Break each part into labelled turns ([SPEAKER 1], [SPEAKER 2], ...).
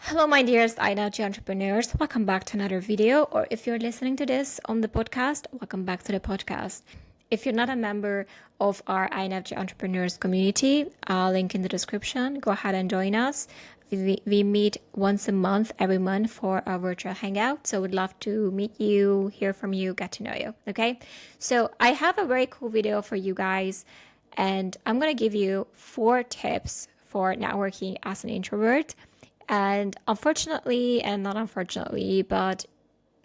[SPEAKER 1] Hello, my dearest INFJ entrepreneurs. Welcome back to another video. Or if you're listening to this on the podcast, welcome back to the podcast. If you're not a member of our INFJ Entrepreneurs community, link in the description. Go ahead and join us. We meet once a month, every month for our virtual hangout. So we'd love to meet you, hear from you, get to know you. Okay. So I have a very cool video for you guys, and I'm going to give you 4 tips for networking as an introvert. And unfortunately, and not unfortunately, but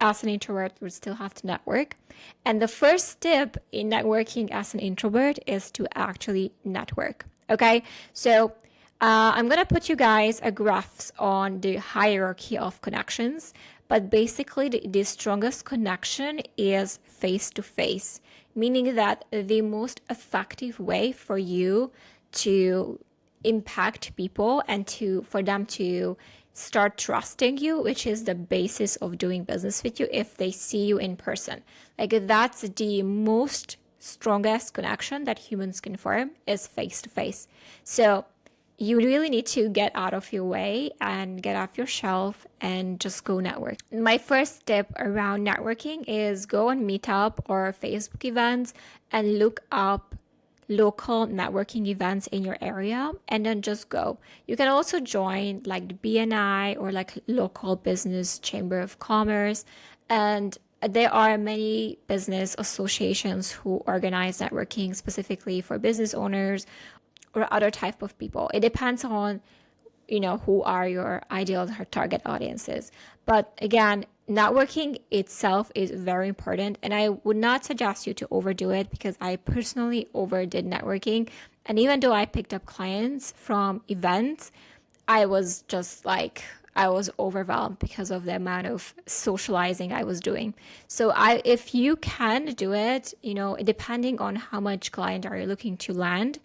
[SPEAKER 1] as an introvert, we still have to network. And the first step in networking as an introvert is to actually network. Okay, so I'm gonna put you guys a graphs on the hierarchy of connections, but basically the strongest connection is face-to-face, meaning that the most effective way for you to impact people and for them to start trusting you, which is the basis of doing business with you, if they see you in person. Like, that's the most strongest connection that humans can form, is face to face. So you really need to get out of your way and get off your shelf and just go network. My first tip around networking is go on Meetup or Facebook events and look up local networking events in your area and then just go. You can also join like the BNI or like local business chamber of commerce, and there are many business associations who organize networking specifically for business owners or other type of people. It depends on who are your ideal target audiences. But again, networking itself is very important, and I would not suggest you to overdo it, because I personally overdid networking. And even though I picked up clients from events, I was overwhelmed because of the amount of socializing I was doing. So if you can do it, depending on how much client are you looking to land,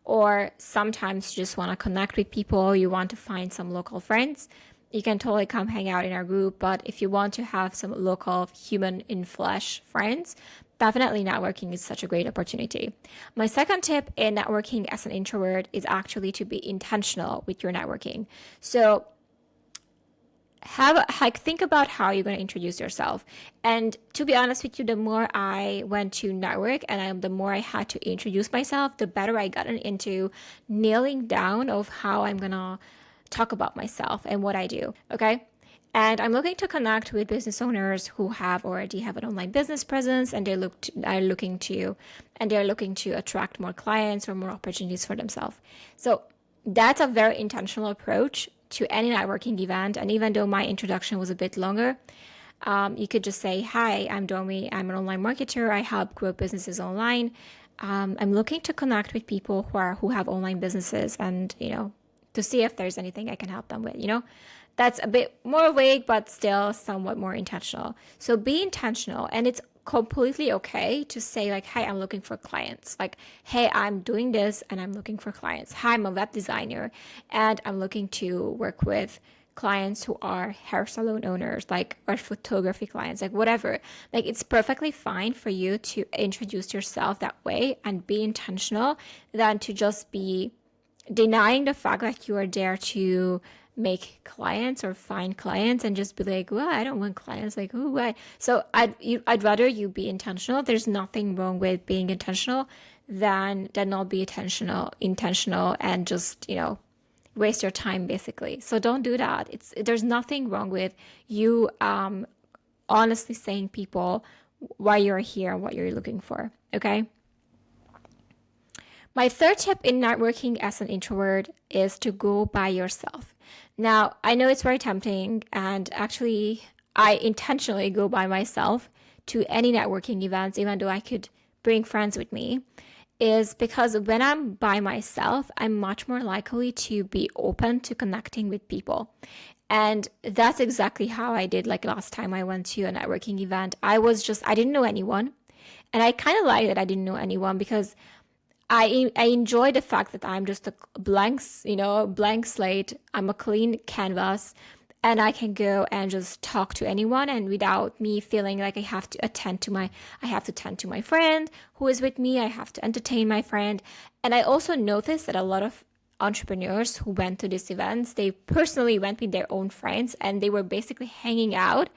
[SPEAKER 1] or sometimes you just want to connect with people, you want to find some local friends, you can totally come hang out in our group. But if you want to have some local human in flesh friends, definitely networking is such a great opportunity. My second tip in networking as an introvert is actually to be intentional with your networking. So think about how you're going to introduce yourself. And to be honest with you, the more I went to network and the more I had to introduce myself, the better I got into nailing down of how I'm going to talk about myself and what I do. Okay. And I'm looking to connect with business owners who already have an online business presence, and they're looking to attract more clients or more opportunities for themselves. So that's a very intentional approach to any networking event. And even though my introduction was a bit longer, you could just say, hi, I'm Domi. I'm an online marketer. I help grow businesses online. I'm looking to connect with people who have online businesses, and, to see if there's anything I can help them with, That's a bit more vague, but still somewhat more intentional. So be intentional, and it's completely okay to say like, hey, I'm looking for clients. Like, hey, I'm doing this and I'm looking for clients. Hi, I'm a web designer and I'm looking to work with clients who are hair salon owners, like, or photography clients, like whatever. Like, it's perfectly fine for you to introduce yourself that way and be intentional than to just be denying the fact that you are there to make clients or find clients and just be like, well, I don't want clients. Like, oh, why? So I'd rather you be intentional. There's nothing wrong with being intentional than not be intentional and just, waste your time basically. So don't do that. There's nothing wrong with you honestly saying people why you're here and what you're looking for. Okay. My third tip in networking as an introvert is to go by yourself. Now, I know it's very tempting, and actually, I intentionally go by myself to any networking events, even though I could bring friends with me, is because when I'm by myself, I'm much more likely to be open to connecting with people. And that's exactly how I did like last time I went to a networking event. I didn't know anyone. And I kind of like that I didn't know anyone, because I enjoy the fact that I'm just a blank slate. I'm a clean canvas, and I can go and just talk to anyone, and without me feeling like I have to attend to my friend who is with me. I have to entertain my friend. And I also noticed that a lot of entrepreneurs who went to these events, they personally went with their own friends and they were basically hanging out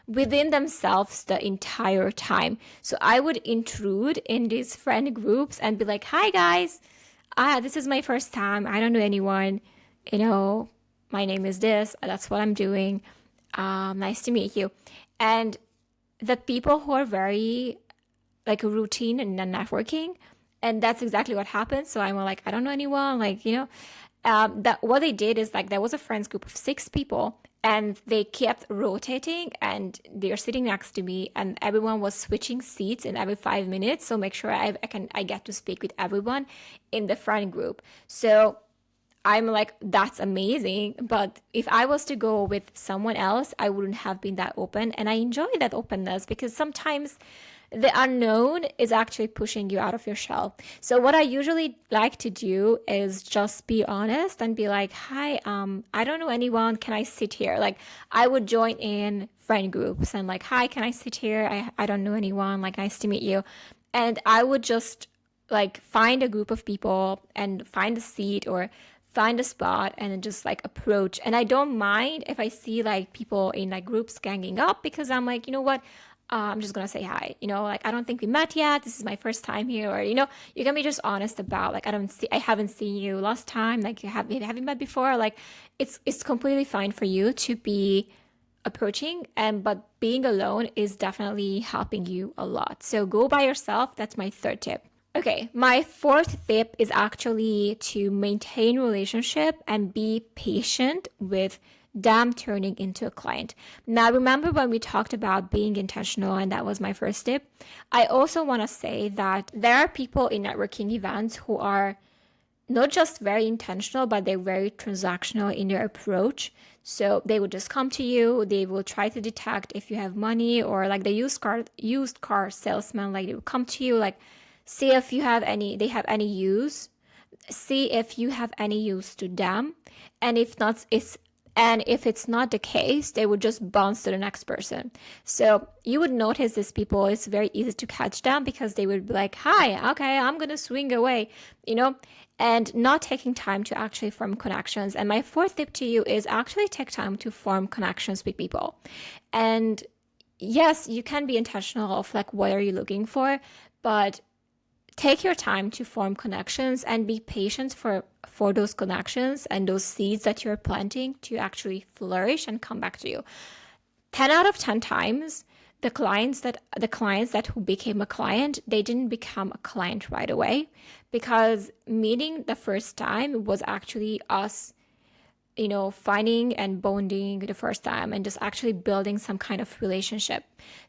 [SPEAKER 1] within themselves the entire time. So I would intrude in these friend groups and be like, hi guys, this is my first time. I don't know anyone. My name is this. That's what I'm doing. Nice to meet you. And the people who are very like routine and networking, and that's exactly what happened. So I'm like, I don't know anyone, that what they did is like there was a friends group of 6 people and they kept rotating and they're sitting next to me and everyone was switching seats in every 5 minutes. So make sure I get to speak with everyone in the friend group. So I'm like, that's amazing. But if I was to go with someone else, I wouldn't have been that open. And I enjoy that openness because sometimes the unknown is actually pushing you out of your shell. So what I usually like to do is just be honest and be like, hi, I don't know anyone. Can I sit here? Like I would join in friend groups and like, hi, can I sit here? I don't know anyone. Like, nice to meet you. And I would just like find a group of people and find a seat or find a spot and then just like approach. And I don't mind if I see like people in like groups ganging up because I'm like, you know what? I'm just gonna say hi. Like I don't think we met yet. This is my first time here, or you can be just honest about like I haven't seen you last time. Like have you met before? Like it's completely fine for you to be approaching, but being alone is definitely helping you a lot. So go by yourself. That's my 3rd tip. Okay, my 4th tip is actually to maintain relationship and be patient with them turning into a client. Now, remember when we talked about being intentional, and that was my first tip? I also want to say that there are people in networking events who are not just very intentional, but they're very transactional in their approach. So they would just come to you, they will try to detect if you have money, or like the used car salesman, like they will come to you, like see if they have any use, see if you have any use to them. And if it's not the case, they would just bounce to the next person. So you would notice these people, it's very easy to catch them because they would be like, hi, okay, I'm going to swing away, and not taking time to actually form connections. And my 4th tip to you is actually take time to form connections with people. And yes, you can be intentional of like, what are you looking for? But take your time to form connections and be patient for those connections and those seeds that you're planting to actually flourish and come back to you. 10 out of 10 times, the clients that who became a client, they didn't become a client right away because meeting the first time was actually us, finding and bonding the first time and just actually building some kind of relationship.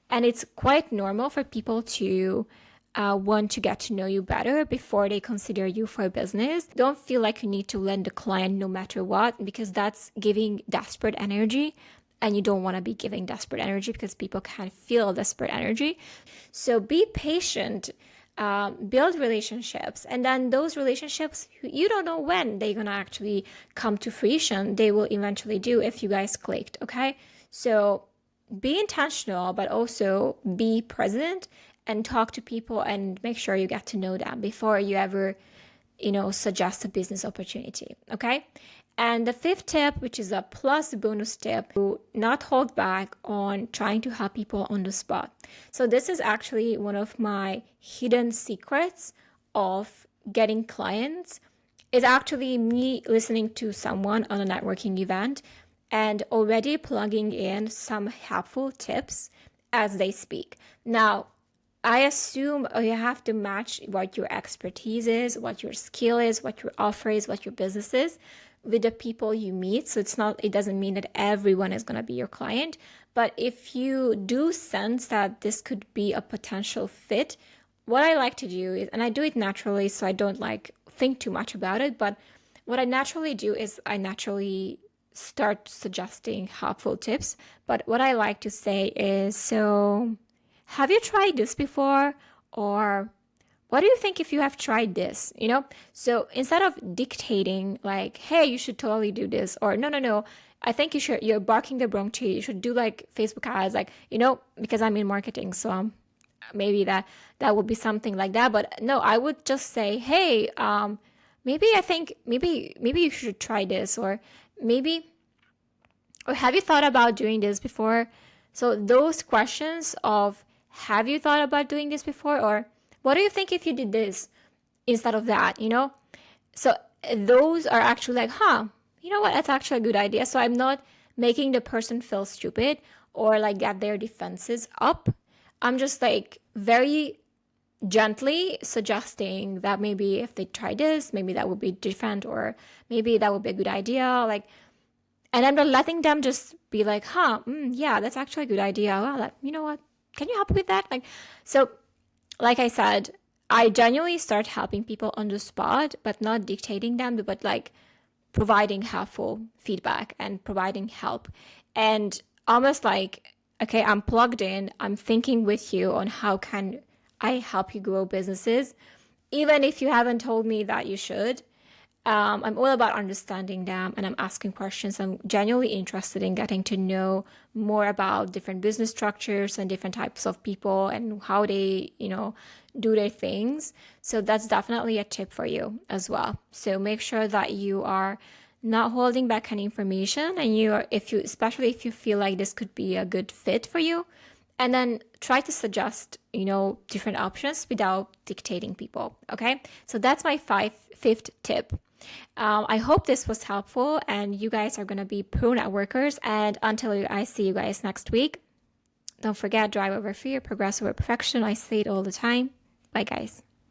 [SPEAKER 1] And it's quite normal for people to want to get to know you better before they consider you for business. Don't feel like you need to land the client no matter what, because that's giving desperate energy, and you don't want to be giving desperate energy because people can feel desperate energy. So be patient, build relationships, and then those relationships, you don't know when they're gonna actually come to fruition. They will eventually do if you guys clicked, okay? So be intentional, but also be present and talk to people and make sure you get to know them before you ever, suggest a business opportunity, okay? And the 5th tip, which is a plus bonus tip, to not hold back on trying to help people on the spot. So this is actually one of my hidden secrets of getting clients, is actually me listening to someone on a networking event and already plugging in some helpful tips as they speak. Now, I assume you have to match what your expertise is, what your skill is, what your offer is, what your business is with the people you meet. So it doesn't mean that everyone is going to be your client. But if you do sense that this could be a potential fit, what I like to do is, and I do it naturally, so I don't like think too much about it, but what I naturally do is I naturally start suggesting helpful tips. But what I like to say is, so have you tried this before? Or what do you think if you have tried this? So instead of dictating like, hey, you should totally do this, or no, I think you're barking the wrong tree. You should do like Facebook ads, like, because I'm in marketing. So maybe that would be something like that. But no, I would just say, hey, maybe I think maybe you should try this, or have you thought about doing this before? So those questions of, have you thought about doing this before, or what do you think if you did this instead of that, So those are actually like, you know what, that's actually a good idea. So I'm not making the person feel stupid or like get their defenses up. I'm just like very gently suggesting that maybe if they try this, maybe that would be different, or maybe that would be a good idea. Like, and I'm not letting them just be like, yeah, that's actually a good idea. Well, you know what? Can you help with that? So, like I said, I genuinely start helping people on the spot, but not dictating them, but like providing helpful feedback and providing help. And almost like, okay, I'm plugged in, I'm thinking with you on how can I help you grow businesses, even if you haven't told me that you should. I'm all about understanding them, and I'm asking questions. I'm genuinely interested in getting to know more about different business structures and different types of people and how they, do their things. So that's definitely a tip for you as well. So make sure that you are not holding back any information, and especially if you feel like this could be a good fit for you, and then try to suggest, different options without dictating people. Okay. So that's my fifth tip. I hope this was helpful, and you guys are going to be pro networkers. And until I see you guys next week, don't forget, drive over fear, progress over perfection. I say it all the time. Bye, guys.